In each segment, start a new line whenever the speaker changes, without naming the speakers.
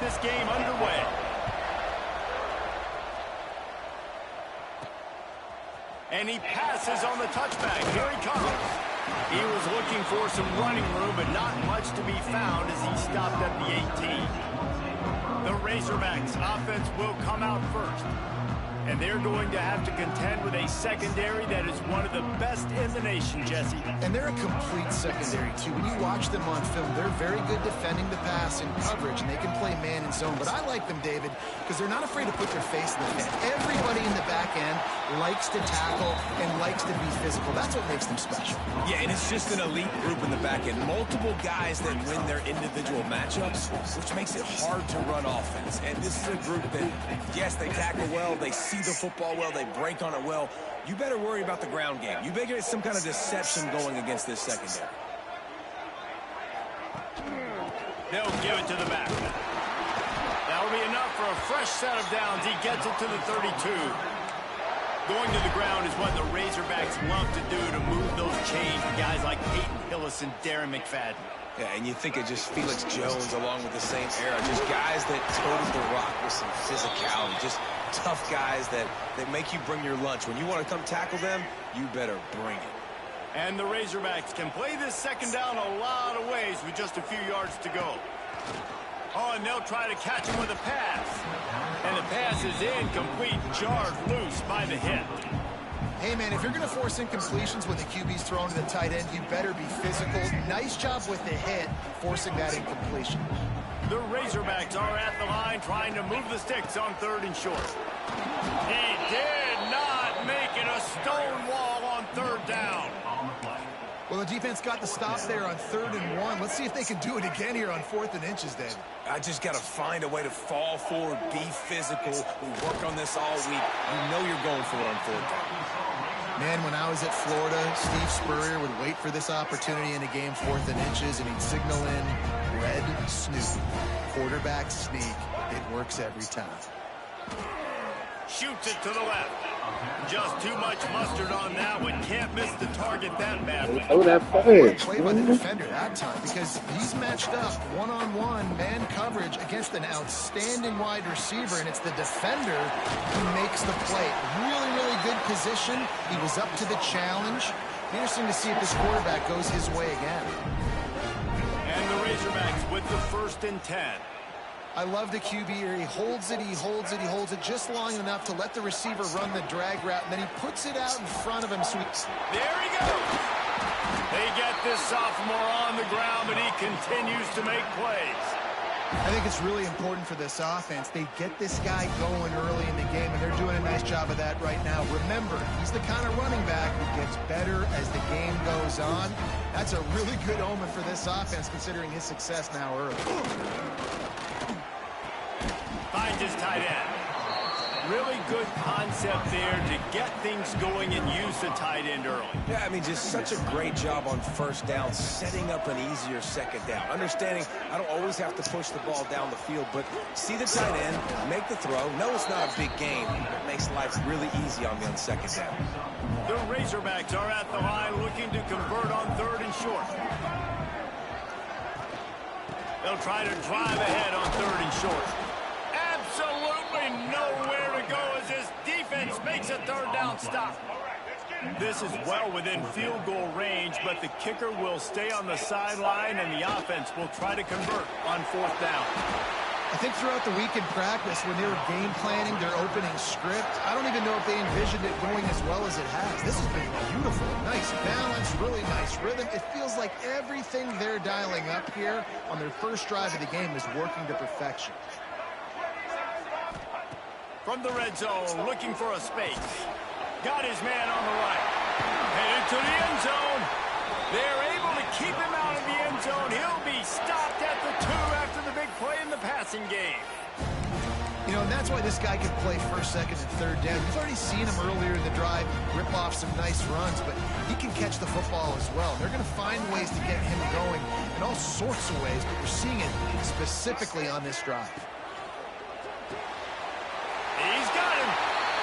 this game underway. And he passes on the touchback. Here he comes. He was looking for some running room, but not much to be found as he stopped at the 18. The Razorbacks offense will come out first. And they're going to have to contend with a secondary that is one of the best in the nation, Jesse.
And they're a complete secondary, too. When you watch them on film, they're very good defending the pass and coverage, and they can play man and zone. But I like them, David, because they're not afraid to put their face in the fan. Everybody in the back end likes to tackle and likes to be physical. That's what makes them special.
Yeah, and it's just an elite group in the back end. Multiple guys that win their individual matchups, which makes it hard to run offense. And this is a group that, yes, they tackle well, they see the football well, they break on it well. You better worry about the ground game. You better get some kind of deception going against this secondary.
They'll give it to the back. That'll be enough for a fresh set of downs. He gets it to the 32. Going to the ground is what the Razorbacks love to do to move those chains with guys like Peyton Hillis and Darren McFadden.
Yeah, and you think of just Felix Jones along with the same era. Just guys that toted the rock with some physicality. Just tough guys that make you bring your lunch. When you want to come tackle them, you better bring it.
And the Razorbacks can play this second down a lot of ways with just a few yards to go. Oh, and they'll try to catch him with a pass. And the pass is incomplete, jarred loose by the hit.
Hey, man, if you're going to force incompletions when the QB's thrown to the tight end, you better be physical. Nice job with the hit, forcing that incompletion.
The Razorbacks are at the line trying to move the sticks on 3rd and short. He did not make it a stone wall on 3rd down.
Well, the defense got the stop there on 3rd and 1. Let's see if they can do it again here on 4th and inches, David.
I just got to find a way to fall forward, be physical. We work on this all week. You know you're going for it on 4th down.
Man, when I was at Florida, Steve Spurrier would wait for this opportunity in a game, 4th and inches, and he'd signal in red snoop, quarterback sneak. It works every time.
Shoots it to the left. Just too much mustard on that one. Can't miss the target that badly.
Oh, that
Play by the defender that time, because he's matched up one-on-one man coverage against an outstanding wide receiver, and it's the defender who makes the play. Really, really good position. He was up to the challenge. Interesting to see if this quarterback goes his way again.
And the Razorbacks with the 1st and 10.
I love the QB here. He holds it, he holds it, he holds it just long enough to let the receiver run the drag route, and then he puts it out in front of him. So
there he goes. They get this sophomore on the ground, but he continues to make plays.
I think it's really important for this offense. They get this guy going early in the game, and they're doing a nice job of that right now. Remember, he's the kind of running back who gets better as the game goes on. That's a really good omen for this offense, considering his success now early.
Finds his tight end. Really good concept there to get things going and use the tight end early.
Yeah, I mean, just such a great job on 1st down, setting up an easier 2nd down. Understanding I don't always have to push the ball down the field, but see the tight end, make the throw. No, it's not a big game. It makes life really easy on me on 2nd down.
The Razorbacks are at the line looking to convert on 3rd and short. They'll try to drive ahead on 3rd and short. Absolutely nowhere to go as this defense makes a 3rd down stop. This is well within field goal range, but the kicker will stay on the sideline, and the offense will try to convert on 4th down.
I think throughout the week in practice, when they were game planning their opening script, I don't even know if they envisioned it going as well as it has. This has been beautiful. Nice balance, really nice rhythm. It feels like everything they're dialing up here on their first drive of the game is working to perfection.
From the red zone, looking for a space. Got his man on the right. Headed to the end zone. They're able to keep him out of the end zone. He'll be stopped at the 2 after the big play in the passing game.
You know, and that's why this guy can play 1st, 2nd, and 3rd down. You've already seen him earlier in the drive rip off some nice runs, but he can catch the football as well. They're going to find ways to get him going in all sorts of ways, but we're seeing it specifically on this drive.
He's got him,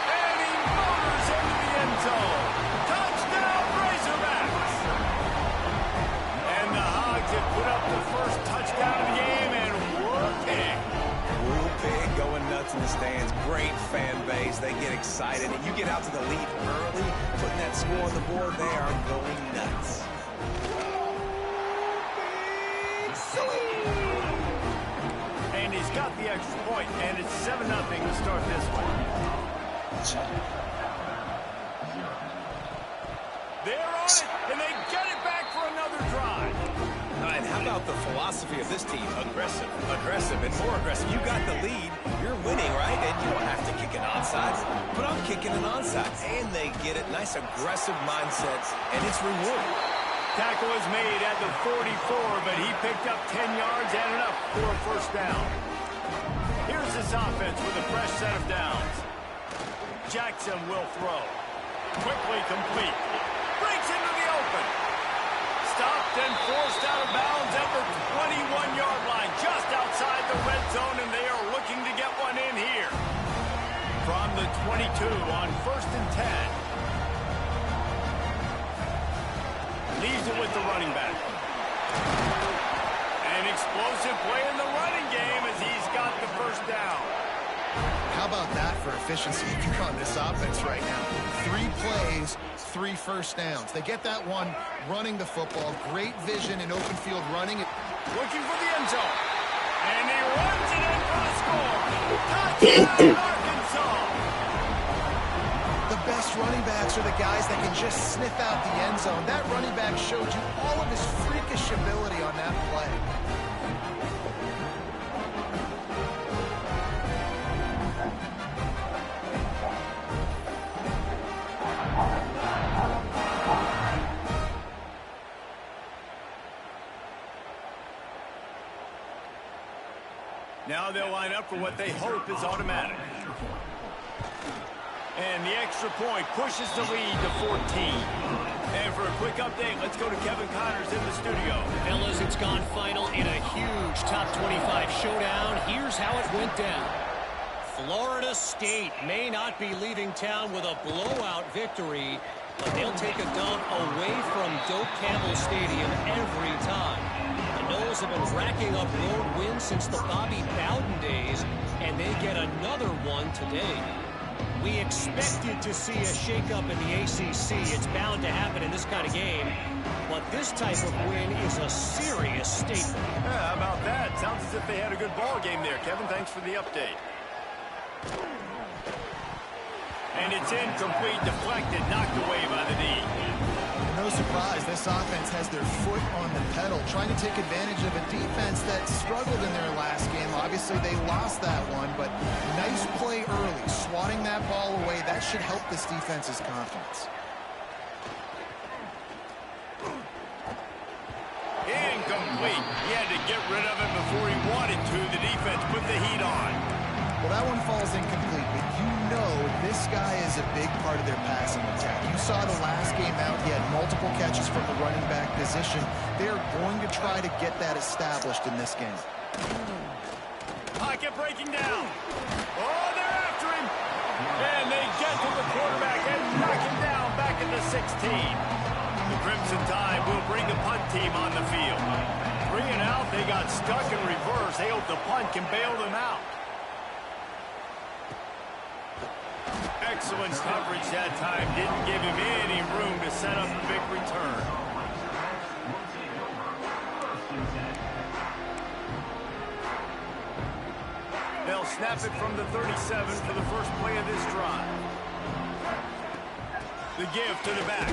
and he motors into the end zone. Touchdown, Razorbacks! And the Hogs have put up the first touchdown of the game, and whooping.
score on the board, they are going nuts.
And he's got the extra point, and it's 7-0 to start this one. They're on it, and they get it back for another drive.
And how about the philosophy of this team? Aggressive, aggressive, and more aggressive. You got the lead, you're winning, right? And you don't have to kick an onside, but I'm kicking an onside. And they get it. Nice aggressive mindset, and it's rewarding.
Tackle is made at the 44, but he picked up 10 yards and enough for a first down. Here's this offense with a fresh set of downs. Jackson will throw. Quickly complete. Breaks into the open. Stopped and forced out of bounds at the 21-yard line, just outside the red zone, and they are looking to get one in here. From the 22 on 1st and 10. Leaves it with the running back. An explosive play in the running game as he's got the first down.
How about that for efficiency on this offense right now? 3 plays, 3 first downs. They get that one running the football. Great vision in open field running.
Looking for the end zone. And he runs it in for the score. Touchdown, Arkansas.
The best running backs are the guys that can just sniff out the end zone. That running back showed you all of his freakish ability on that play.
Now they'll line up for what they hope is automatic. And the extra point pushes the lead to 14. And for a quick update, let's go to Kevin Connors in the studio.
Fellas, it's gone final in a huge top 25 showdown. Here's how it went down. Florida State may not be leaving town with a blowout victory, but they'll take a dub away from Doak Campbell Stadium every time. The Noles have been racking up road wins since the Bobby Bowden days, and they get another one today. We expected to see a shakeup in the ACC. It's bound to happen in this kind of game. But this type of win is a serious statement.
Yeah, how about that? Sounds as if they had a good ball game there. Kevin, thanks for the update. And it's incomplete, deflected, knocked away by the knee.
No surprise, this offense has their foot on the pedal, trying to take advantage of a defense that struggled in their last game. Obviously, they lost that one, but nice play early, swatting that ball away. That should help this defense's confidence.
Incomplete. He had to get rid of it before he wanted to. The defense put the heat on.
Well, that one falls incomplete, but you know this guy is a big part of their passing attack. You saw the last game out, he had multiple catches from the running back position. They're going to try to get that established in this game.
Pocket breaking down. Oh, they're after him. And they get to the quarterback and knock him down back at the 16. The Crimson Tide will bring the punt team on the field. 3 and out, they got stuck in reverse. They hope the punt can bail them out. Excellent coverage that time. Didn't give him any room to set up a big return. They'll snap it from the 37 for the first play of this drive. The give to the back.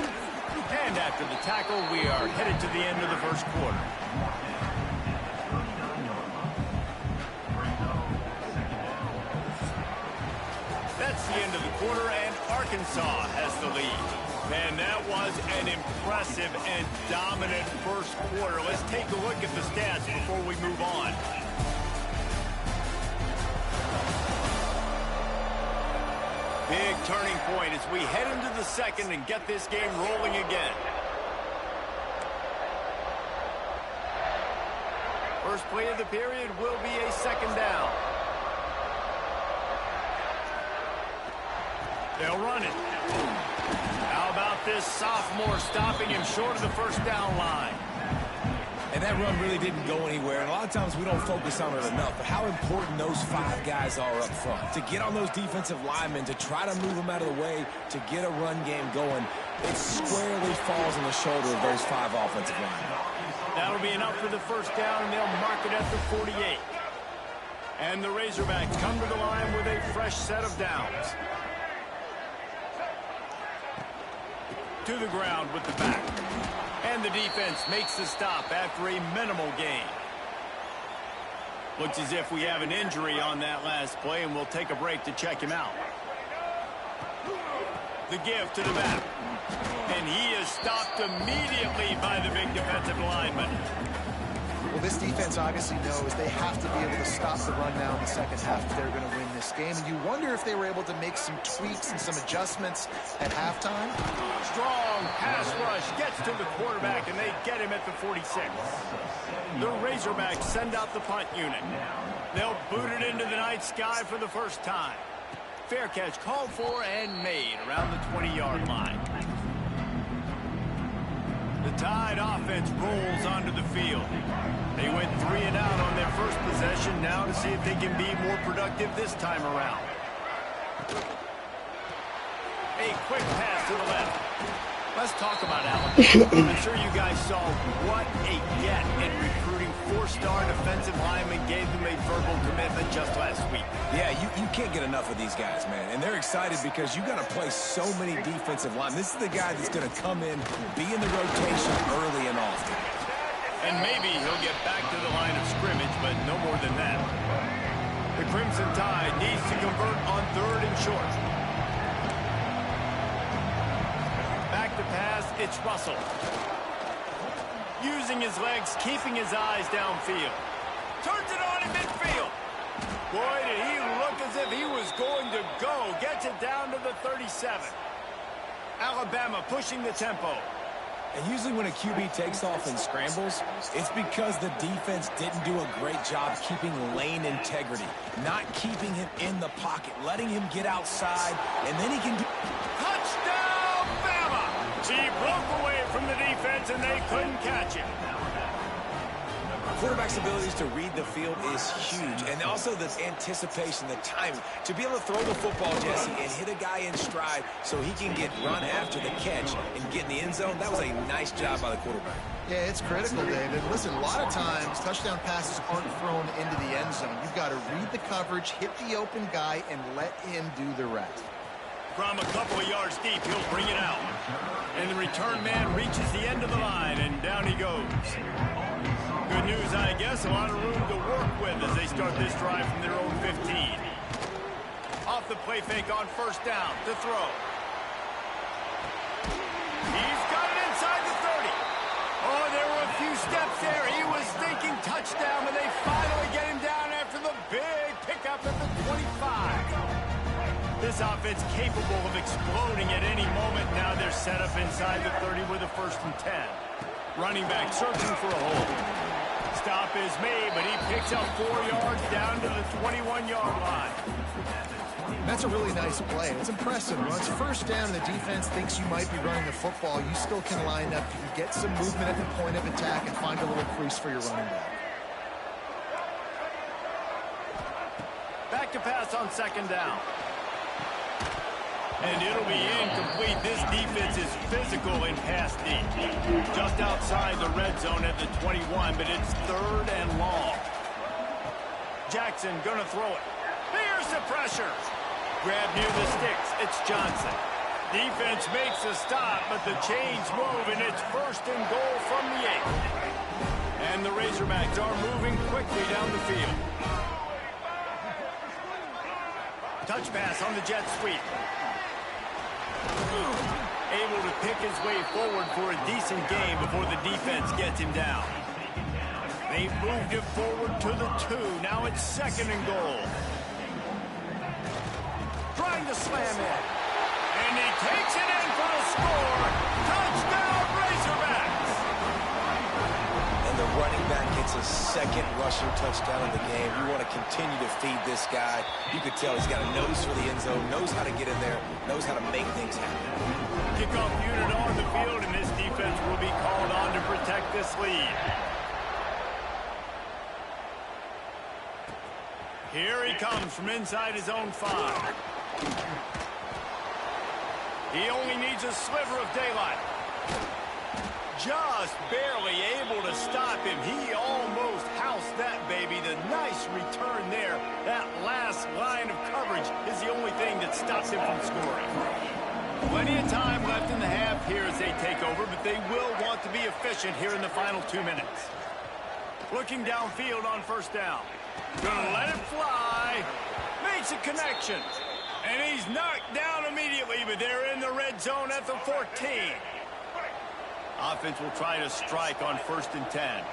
And after the tackle, we are headed to the end of the first quarter. That's the end of the quarter, and Arkansas has the lead. Man, that was an impressive and dominant first quarter. Let's take a look at the stats before we move on. Big turning point as we head into the second and get this game rolling again. First play of the period will be a second down. They'll run it. How about this sophomore stopping him short of the first down line?
And that run really didn't go anywhere, and a lot of times we don't focus on it enough, but how important those 5 guys are up front. To get on those defensive linemen, to try to move them out of the way, to get a run game going, it squarely falls on the shoulder of those 5 offensive linemen.
That'll be enough for the first down, and they'll mark it at the 48. And the Razorbacks come to the line with a fresh set of downs. To the ground with the back. And the defense makes the stop after a minimal gain. Looks as if we have an injury on that last play, and we'll take a break to check him out. The give to the back. And he is stopped immediately by the big defensive lineman.
Well, this defense obviously knows they have to be able to stop the run now in the second half if they're going to win this game. And you wonder if they were able to make some tweaks and some adjustments at halftime.
Strong pass rush gets to the quarterback, and they get him at the 46. The Razorbacks send out the punt unit. They'll boot it into the night sky for the first time. Fair catch called for and made around the 20-yard line. The Tide offense rolls onto the field. They went 3 and out on their first possession, now to see if they can be more productive this time around. A quick pass to the left. Let's talk about Alabama. I'm sure you guys saw what a get in recruiting 4-star defensive linemen gave them a verbal commitment just last week.
Yeah, you can't get enough of these guys, man. And they're excited because you got to play so many defensive linemen. This is the guy that's going to come in, be in the rotation early and often.
And maybe he'll get back to the line of scrimmage, but no more than that. The Crimson Tide needs to convert on 3rd and short. Back to pass, it's Russell. Using his legs, keeping his eyes downfield. Turns it on in midfield. Boy, did he look as if he was going to go. Gets it down to the 37. Alabama pushing the tempo.
And usually when a QB takes off and scrambles, it's because the defense didn't do a great job keeping lane integrity, not keeping him in the pocket, letting him get outside, and then he can do...
Touchdown, Bama! He broke away from the defense, and they couldn't catch him.
Quarterback's abilities to read the field is huge, and also the anticipation, the timing. To be able to throw the football, Jesse, and hit a guy in stride so he can get run after the catch and get in the end zone, that was a nice job by the quarterback.
Yeah, it's critical, David. Listen, a lot of times, touchdown passes aren't thrown into the end zone. You've got to read the coverage, hit the open guy, and let him do the rest.
From a couple of yards deep, he'll bring it out. And the return man reaches the end of the line, and down he goes. Good news, I guess. A lot of room to work with as they start this drive from their own 15. Off the play fake on first down to throw. He's got it inside the 30. Oh, there were a few steps there. He was thinking touchdown, but they finally get him down after the big pickup at the 25. This offense capable of exploding at any moment. Now they're set up inside the 30 with a 1st and 10. Running back searching for a hole. Stop is made, but he picks up 4 yards down to the 21-yard line.
That's a really nice play. It's impressive. When it's first down and the defense thinks you might be running the football, you still can line up. You can get some movement at the point of attack and find a little crease for your running back.
Back to pass on 2nd down. And it'll be incomplete. This defense is physical in pass D. Just outside the red zone at the 21, but it's 3rd and long. Jackson gonna throw it. Here's the pressure. Grab near the sticks. It's Johnson. Defense makes a stop, but the chains move, and it's 1st and goal from the 8. And the Razorbacks are moving quickly down the field. Touch pass on the jet sweep. Able to pick his way forward for a decent game before the defense gets him down. They moved it forward to the 2. Now it's 2nd and goal. Trying to slam it. And he takes it in for the score. Touchdown, Razorbacks!
And the running back gets a 2nd rushing touchdown in the game. You want to continue to feed this guy. You could tell he's got a nose for the end zone, knows how to get in there, knows how to make things happen.
Kickoff unit on the field, and this defense will be called on to protect this lead. Here he comes from inside his own 5. He only needs a sliver of daylight. Just barely able to stop him. He almost housed that baby. The nice return there. That last line of coverage is the only thing that stops him from scoring. Plenty of time left in the half here as they take over, but they will want to be efficient here in the final 2 minutes. Looking downfield on first down. Gonna let it fly. Makes a connection. And he's knocked down immediately, but they're in the red zone at the 14. Offense will try to strike on 1st and 10.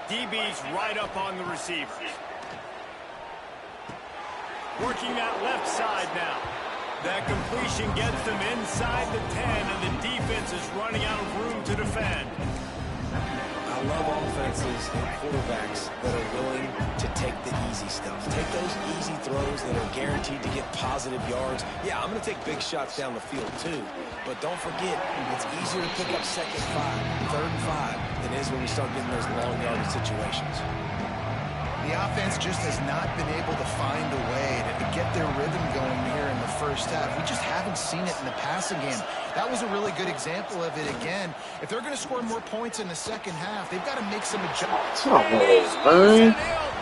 DB's right up on the receivers. Working that left side now. That completion gets them inside the 10, and the defense is running out of room to defend.
I love offenses and quarterbacks that are willing to take the easy stuff. Take those easy throws that are guaranteed to get positive yards. Yeah, I'm going to take big shots down the field too. But don't forget, it's easier to pick up 2nd and 5, 3rd and 5 than it is when we start getting those long yardage situations.
The offense just has not been able to find a way to get their rhythm going here in the first half. We just haven't seen it in the passing game. That was a really good example of it again. If they're going to score more points in the second half, they've got to make some adjustments.
He'll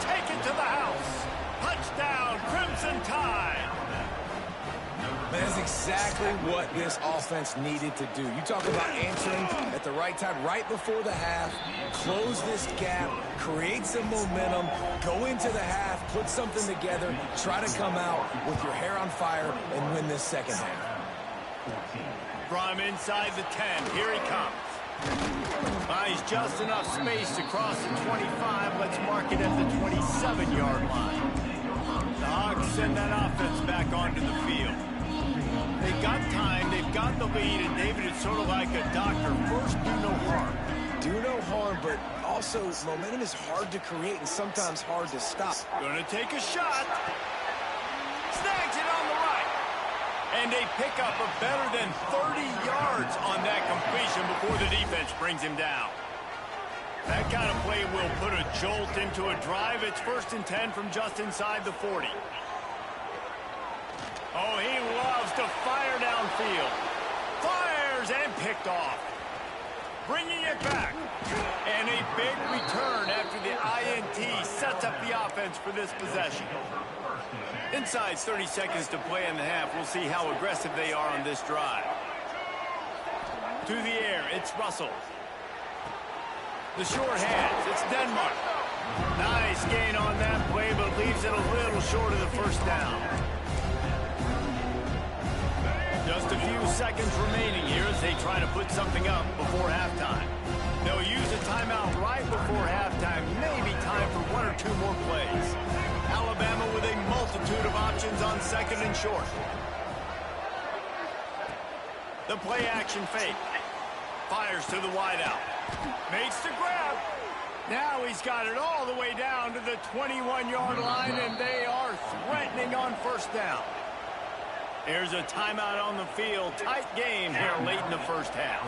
take it to the house. Touchdown, Crimson Tide.
That's exactly what this offense needed to do. You talk about answering at the right time, right before the half, close this gap, create some momentum, go into the half, put something together, try to come out with your hair on fire and win this second half.
From inside the 10, here he comes. Buys just enough space to cross the 25. Let's mark it at the 27-yard line. The Hawks send that offense back onto the field. They've got time, they've got the lead, and David, it's sort of like a doctor. First, do no harm.
Do no harm, but also momentum is hard to create and sometimes hard to stop.
Gonna take a shot. Snags it on the right. And they pick up a better than 30 yards on that completion before the defense brings him down. That kind of play will put a jolt into a drive. It's 1st and 10 from just inside the 40. Oh, he loves to fire downfield. Fires and picked off. Bringing it back. And a big return after the INT sets up the offense for this possession. Inside 30 seconds to play in the half. We'll see how aggressive they are on this drive. To the air, it's Russell. The short hands, it's Denmark. Nice gain on that play, but leaves it a little short of the first down. Just a few seconds remaining here as they try to put something up before halftime. They'll use a timeout right before halftime. Maybe time for 1 or 2 more plays. Alabama with a multitude of options on 2nd and short. The play action fake. Fires to the wideout. Makes the grab. Now he's got it all the way down to the 21-yard line, and they are threatening on first down. Here's a timeout on the field. Tight game here late in the first half.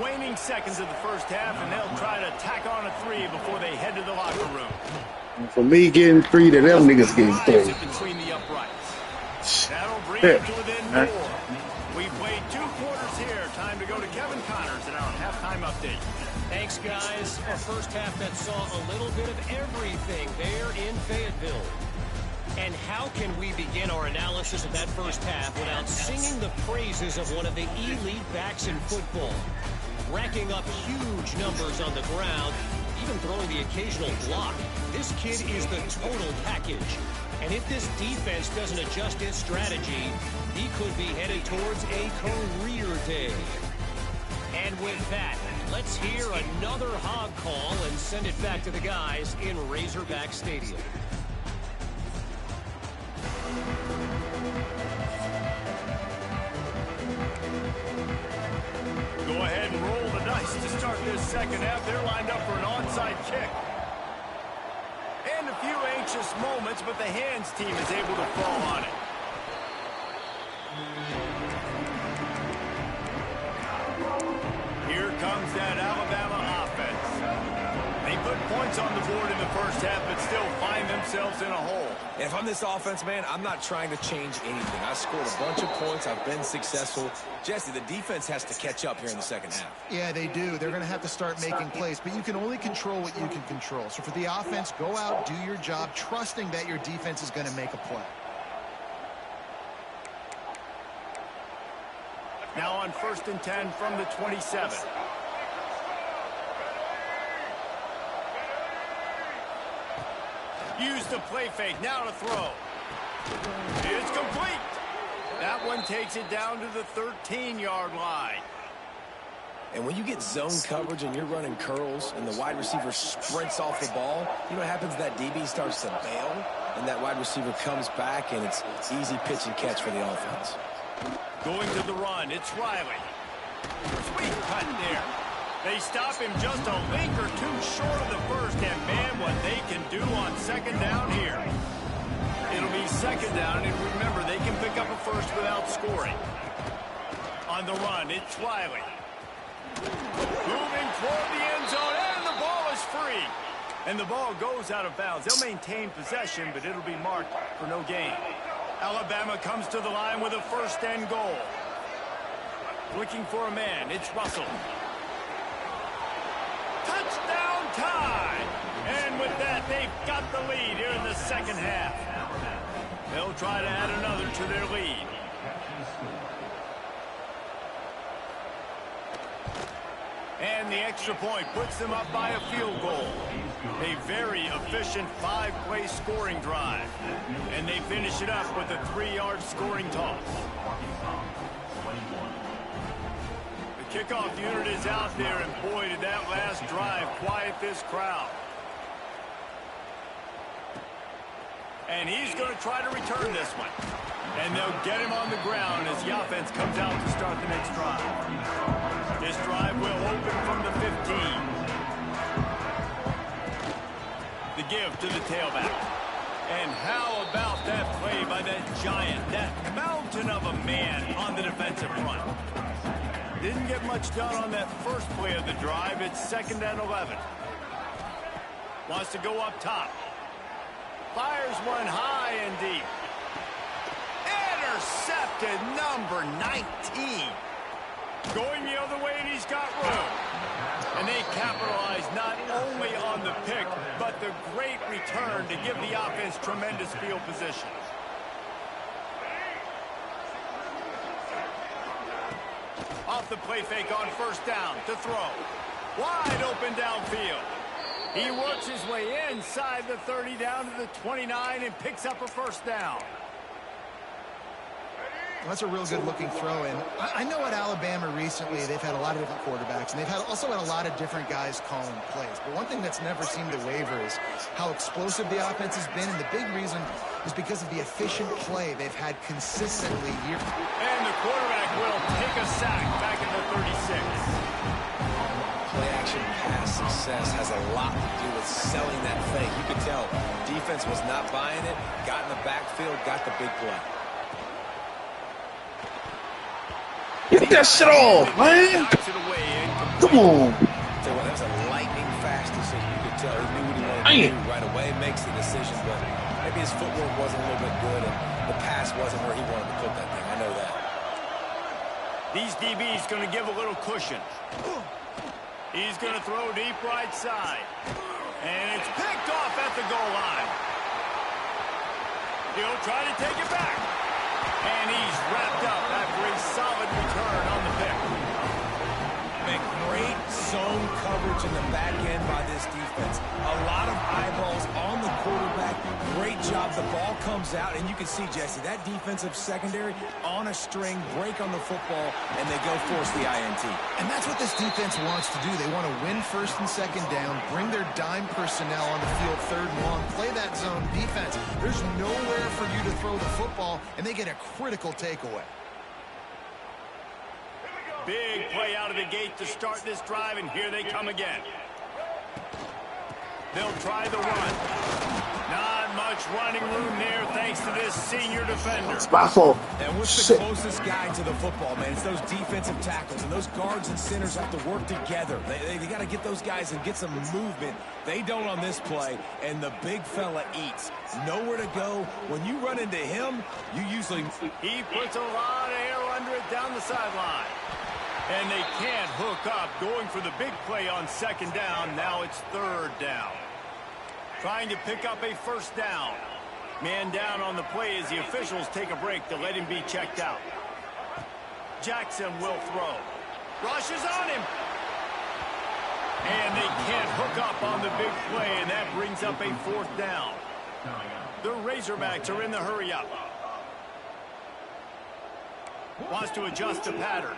Waning seconds of the first half, and they'll try to tack on a 3 before they head to the locker room.
For me getting 3 to them niggas getting 3.
Between the uprights. That'll bring it to within 4. We've played 2 quarters here. Time to go to Kevin Connors in our halftime update.
Thanks, guys. A first half that saw a little bit of everything there in Fayetteville. And how can we begin our analysis of that first half without singing the praises of one of the elite backs in football? Racking up huge numbers on the ground, even throwing the occasional block. This kid is the total package. And if this defense doesn't adjust its strategy, he could be headed towards a career day. And with that, let's hear another hog call and send it back to the guys in Razorback Stadium.
Go ahead and roll the dice to start this second half. They're lined up for an onside kick. And a few anxious moments, but the hands team is able to fall on it. Here comes that Alabama offense. They put points on the forward in the first half, but still find themselves in a hole.
And if I'm this offense, man, I'm not trying to change anything. I scored a bunch of points. I've been successful. Jesse, the defense has to catch up here in the second half.
Yeah, they do. They're going to have to start making plays, but you can only control what you can control. So for the offense, go out, do your job, trusting that your defense is going to make a play.
Now on 1st and 10 from the 27. Use the play fake, now to throw. It's complete. That one takes it down to the 13-yard line.
And when you get zone coverage and you're running curls and the wide receiver sprints off the ball, you know what happens? That DB starts to bail, and that wide receiver comes back, and it's easy pitch and catch for the offense.
Going to the run, it's Riley. Sweet cut there. They stop him just a link or two short of the first, and man, what they can do on second down here. It'll be second down, and remember, they can pick up a first without scoring. On the run, it's Riley. Moving toward the end zone, and the ball is free. And the ball goes out of bounds. They'll maintain possession, but it'll be marked for no gain. Alabama comes to the line with a 1st and goal. Looking for a man, it's Russell. Touchdown time! And with that, they've got the lead here in the second half. They'll try to add another to their lead. And the extra point puts them up by a field goal. A very efficient 5-play scoring drive. And they finish it up with a 3-yard scoring toss. The kickoff unit is out there, and boy, did that last drive quiet this crowd. And he's going to try to return this one. And they'll get him on the ground as the offense comes out to start the next drive. This drive will open from the 15. The give to the tailback. And how about that play by that giant, that mountain of a man on the defensive front? Didn't get much done on that first play of the drive. It's 2nd and 11. Wants to go up top. Fires one high and deep. Intercepted, number 19. Going the other way, and he's got room. And they capitalize not only on the pick, but the great return to give the offense tremendous field position. Off the play fake on 1st down to throw. Wide open downfield. He works his way inside the 30 down to the 29 and picks up a 1st down.
That's a real good-looking throw in. I know at Alabama recently they've had a lot of different quarterbacks, and they've also had a lot of different guys calling plays. But one thing that's never seemed to waver is how explosive the offense has been, and the big reason is because of the efficient play they've had consistently year.
And the quarterback will take a sack back at the 36.
Play-action pass success has a lot to do with selling that fake. You could tell defense was not buying it, got in the backfield, got the big play.
Get that shit off, man. Come on.
So that was a lightning fast decision. You could tell he knew what he wanted to do right away. Makes the decision, but maybe his footwork wasn't a little bit good, and the pass wasn't where he wanted to put that thing. I know that.
These DBs going to give a little cushion. He's going to throw deep right side. And it's picked off at the goal line. He'll try to take it back. And he's wrapped up after a solid return on the pick.
Man, great zone coverage in the back end by this defense. A lot of eyeballs on the quarterback. Great job. The ball comes out, and you can see, Jesse, that defensive secondary on a string, break on the football, and they go force the INT.
And that's what this defense wants to do. They want to win 1st and 2nd down, bring their dime personnel on the field 3rd and long, play that zone defense. There's nowhere for you to throw the football, and they get a critical takeaway.
Big play out of the gate to start this drive, and here they come again. They'll try the run. Nah, much running room there thanks to this senior defender.
It's my fault.
And what's the closest guy to the football, man? It's those defensive tackles, and those guards and centers have to work together. They got to get those guys and get some movement. They don't on this play, and the big fella eats. Nowhere to go. When you run into him, you usually...
He puts a lot of air under it down the sideline. And they can't hook up, going for the big play on second down. Now it's third down. Trying to pick up a first down. Man down on the play as the officials take a break to let him be checked out. Jackson will throw. Rushes on him. And they can't hook up on the big play, and that brings up a fourth down. The Razorbacks are in the hurry-up. Wants to adjust the pattern.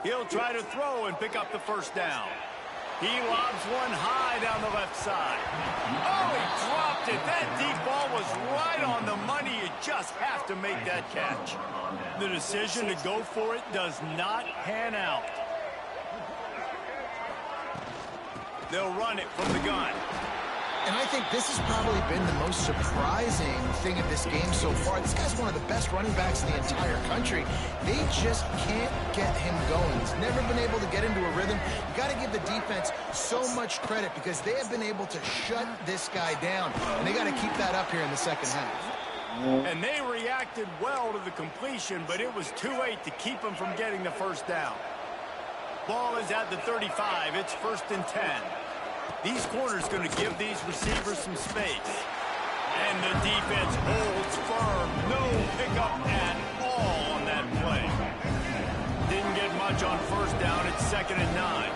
He'll try to throw and pick up the first down. He lobs one high down the left side. Oh, he dropped it. That deep ball was right on the money. You just have to make that catch. The decision to go for it does not pan out. They'll run it from the gun.
And I think this has probably been the most surprising thing of this game so far. This guy's one of the best running backs in the entire country. They just can't get him going. He's never been able to get into a rhythm. You got to give the defense so much credit because they have been able to shut this guy down. And they got to keep that up here in the second half.
And they reacted well to the completion, but it was too late to keep him from getting the first down. Ball is at the 35. It's 1st and 10. These corners going to give these receivers some space. And the defense holds firm. No pickup at all on that play. Didn't get much on first down. It's 2nd and 9.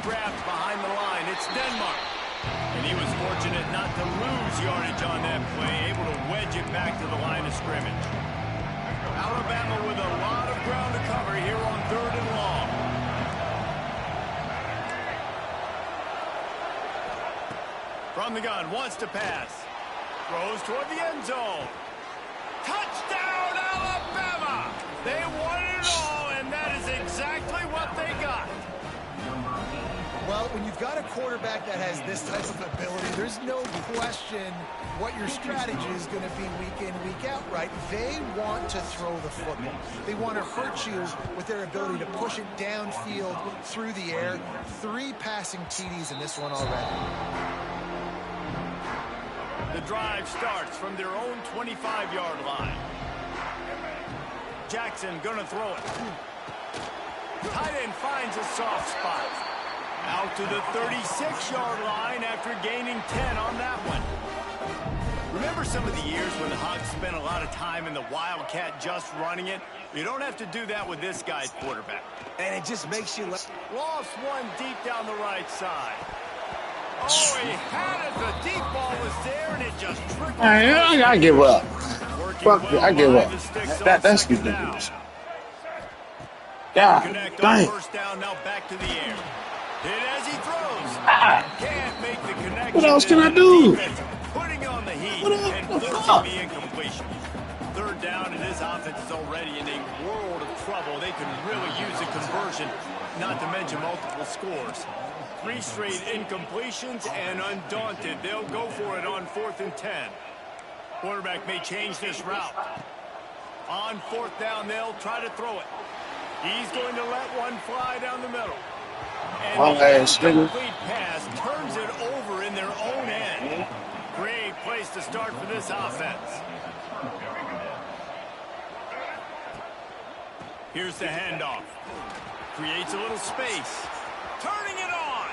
Grabbed behind the line. It's Denmark. And he was fortunate not to lose yardage on that play. Able to wedge it back to the line of scrimmage. Alabama with a lot of ground to cover here on 3rd and long. From the gun, wants to pass. Throws toward the end zone. Touchdown, Alabama! They wanted it all, and that is exactly what they got.
Well, when you've got a quarterback that has this type of ability, there's no question what your strategy is going to be week in, week out, right? They want to throw the football. They want to hurt you with their ability to push it downfield through the air. 3 passing TDs in this one already.
The drive starts from their own 25-yard line. Jackson going to throw it. Tight end finds a soft spot. Out to the 36-yard line after gaining 10 on that one. Remember some of the years when the Hogs spent a lot of time in the Wildcat just running it? You don't have to do that with this guy's quarterback.
And it just makes you...
Lost one deep down the right side. Oh, he had it. The deep ball was there, and it just trickled.
I give up. Fuck it, I give up. That's ridiculous. God dang.
First down, now back to the air. Hit as he throws. Can't make the connection.
What else can I do?
Putting on the heat and forcing the incompletion. 3rd down, and this offense is already in a world of trouble. They can really use a conversion, not to mention multiple scores. 3 straight incompletions, and undaunted, they'll go for it on 4th and 10. Quarterback may change this route. On 4th down, they'll try to throw it. He's going to let one fly down the middle. And the complete pass turns it over in their own end. Great place to start for this offense. Here's the handoff. Creates a little space. Turning it on.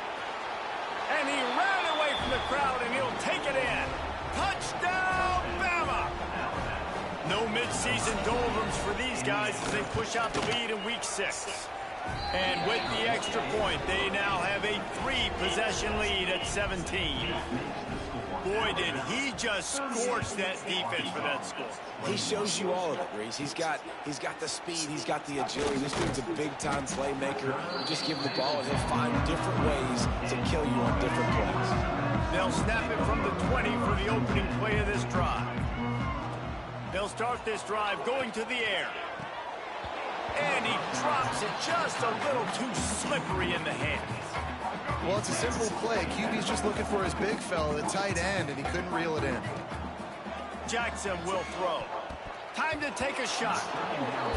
And he ran away from the crowd, and he'll take it in. Touchdown, Bama! No midseason doldrums for these guys as they push out the lead in Week 6. And with the extra point, they now have a 3-possession lead at 17. Boy, did he just scorch that defense for that score.
He shows you all of it, Reese. He's got the speed, he's got the agility. This dude's a big-time playmaker. You just give him the ball, and he'll find different ways to kill you on different plays.
They'll snap it from the 20 for the opening play of this drive. They'll start this drive going to the air. And he drops it just a little too slippery in the hands.
Well, it's a simple play. QB's just looking for his big fella, the tight end, and he couldn't reel it in.
Jackson will throw. Time to take a shot.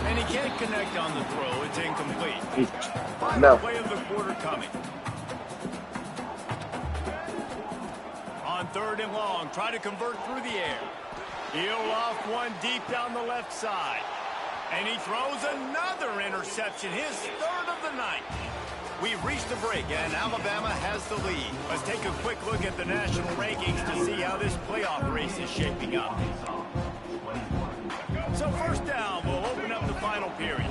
And he can't connect on the throw. It's incomplete. Final play of the quarter coming. On 3rd and long, try to convert through the air. He'll off one deep down the left side. And he throws another interception, his 3rd of the night. We've reached the break, and Alabama has the lead. Let's take a quick look at the national rankings to see how this playoff race is shaping up. So 1st down, we'll open up the final period.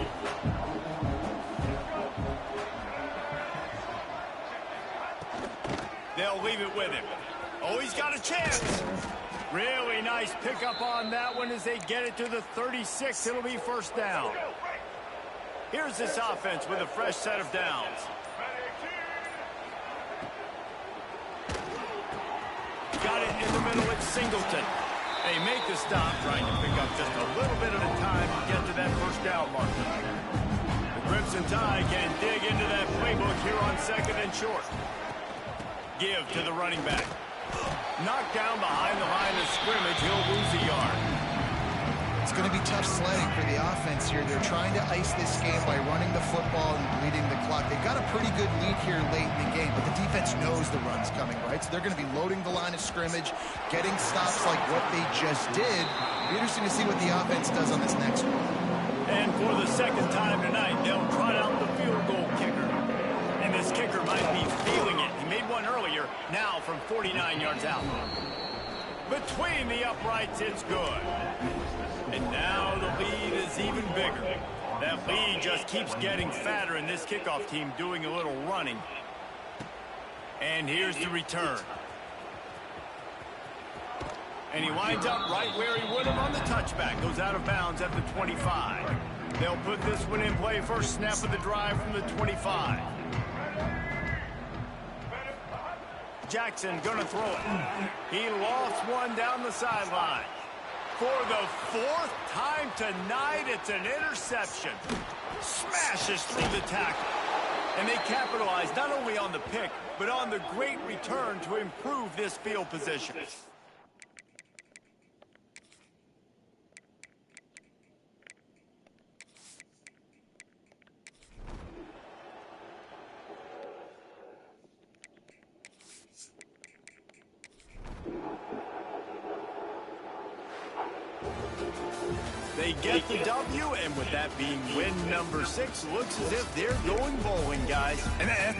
They'll leave it with him. Oh, he's got a chance. Really nice pickup on that one as they get it to the 36. It'll be 1st down. Here's this offense with a fresh set of downs. Got it in the middle. It's Singleton. They make the stop, trying to pick up just a little bit at a time to get to that 1st down marker. The Crimson Tide can dig into that playbook here on 2nd and short. Give to the running back. Knocked down behind the line of scrimmage. He'll lose a yard.
It's going to be tough sledding for the offense here. They're trying to ice this game by running the football and bleeding the clock. They've got a pretty good lead here late in the game, but the defense knows the run's coming, right? So they're going to be loading the line of scrimmage, getting stops like what they just did. It'll be interesting to see what the offense does on this next one.
And for the 2nd time tonight, they'll trot out the field goal kicker. And this kicker might be feeling it. He made one earlier, now from 49 yards out. Between the uprights, it's good. And now the lead is even bigger. That lead just keeps getting fatter, and this kickoff team doing a little running. And here's the return. And he winds up right where he would have on the touchback. Goes out of bounds at the 25. They'll put this one in play. First snap of the drive from the 25. Jackson gonna throw it. He lost one down the sideline. For the 4th time tonight, it's an interception. Smashes through the tackle. And they capitalize not only on the pick, but on the great return to improve this field position. They get the W, and with that being win number 6, looks as if they're going bowling, guys. And